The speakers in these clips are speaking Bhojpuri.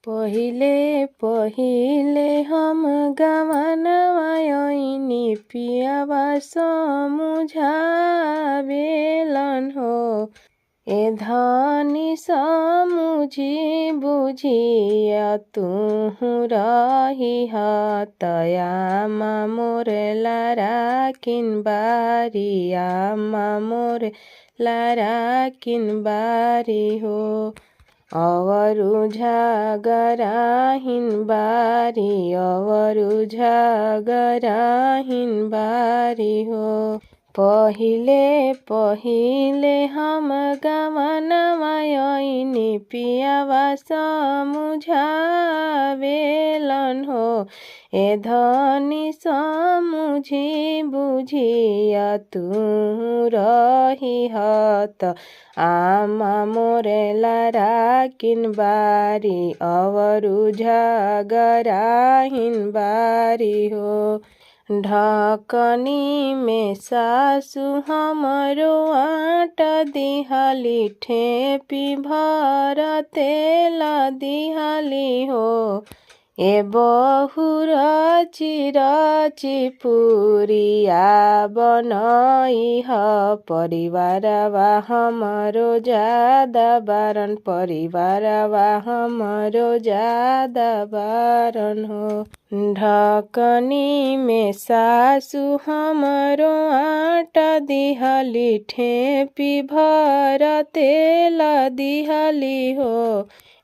पहिले पहिले हम गवनवा आइनी पियावा समुझावेलन हो। ए धनी समुझी बुझिया तुहु रहिह तयामा मोर लाराकिन बारी आमा मोर लाराकिन बारी हो। अवरु झगराहिन बारी अवरु झगराहिन बारी हो। पहिले पहिले हम गवनवा आइनी पियावा समुझावेलन हो। ए धनी समुझी बुझिया तुहु रहिह त आमा मोर लाराकिन बारी अवरु झगराहिन बारी हो। ढकनी में सासु हमरो आटा दिहाली ठेपी भर तेल दिहाली हो। ए बहु रची रची पुरिया बनइह परिवारवा हमरो ज्यादा बारन परिवारवा हमरो ज्यादा बारन हो। ढकनी में सासु हमरो आटा दिहाली ठेपी भर तेल दिहाली हो।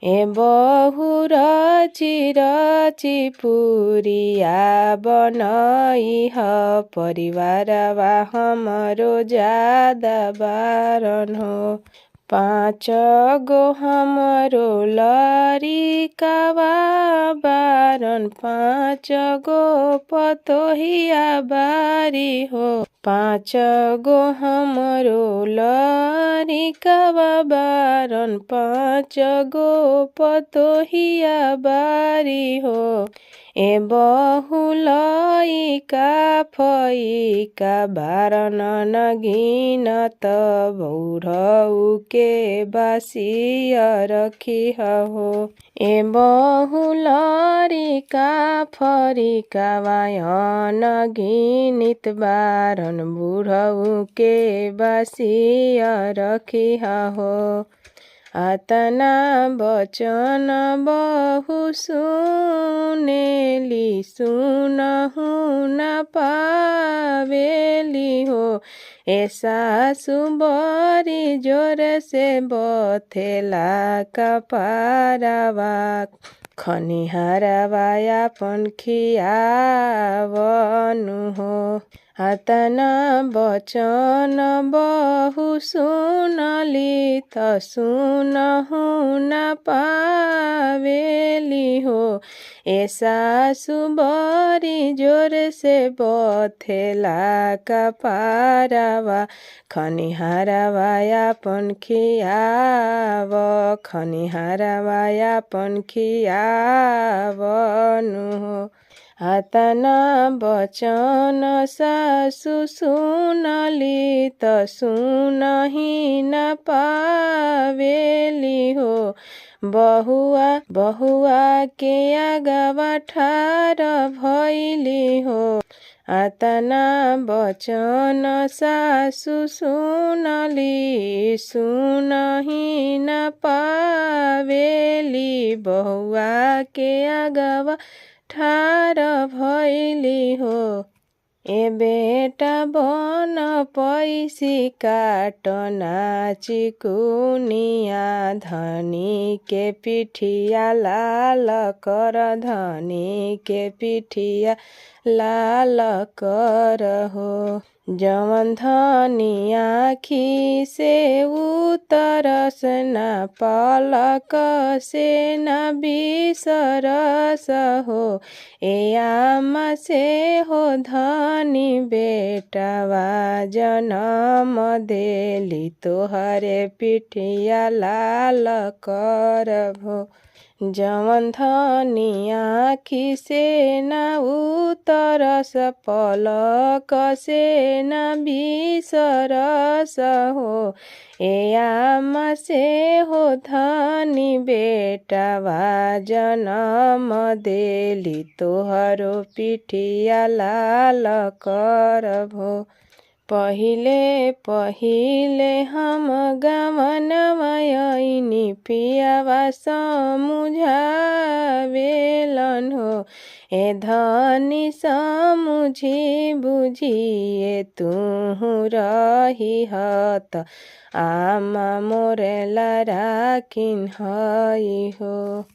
ए बहु रची रची पुरिया बनइह परिवारवा हमरो ज्यादा बारन हो। 5 गो हमरो लरिकावा बारन 5 गो पतोहिया बारी हो। 5 गो हमरो लरिकावा बारन 5 गो पतोहिया बारी हो। ए बहु लइका फइका बारन नगिन त बौरऊ के बासिया रखिह हो। ए बहु लरिका फरिकावा अनगिनित बारन बुढ़ऊ के बासिया रखिह हो। अतना बचन बहु सुनेली सुनहु न पावेली हो। ए सासु बरी जोर से बथेला कपारवा खनिहारवा आपन खियावनु हो। अतना बचन बहु सुनली त सुनहु न पावेली हो। ए सासु बरी जोर से बथेला कपारवा खनिहारवा आपन खियाव खनिहारवा आपन खियावनु हो। अतना बचन सासु सुनली त सुनहि न पावेली हो। बहुआ के आगवा ठार भइली हो। अतना बचन सासु सुनली सुनहि न पावेली बहुआ के आगवा ठार भइली हो। ए बेटा बन पैसी काट नाची कुनिया धनी के पिठिया लाल कर धनी के पिठिया लाल कर हो। जवन धनी आँखी से उतरस ना पलक से ना बिसरस हो। ए आमा से हो धनी बेटावा जनम देली तोहरे पिठिया लाल करभो। जवन धनी आँखी से ना उतरस पलक से ना बिसरस हो। ए आमा से हो धनी बेटावा जनम देली तोहरो पिठिया लाल करभो। पहिले पहिले हम गवनमा आइनी पियावा समुझावेलन हो। ए धनी समुझी बुझिए तुहु रही हत आमा मोरे ला राखिन हई हो।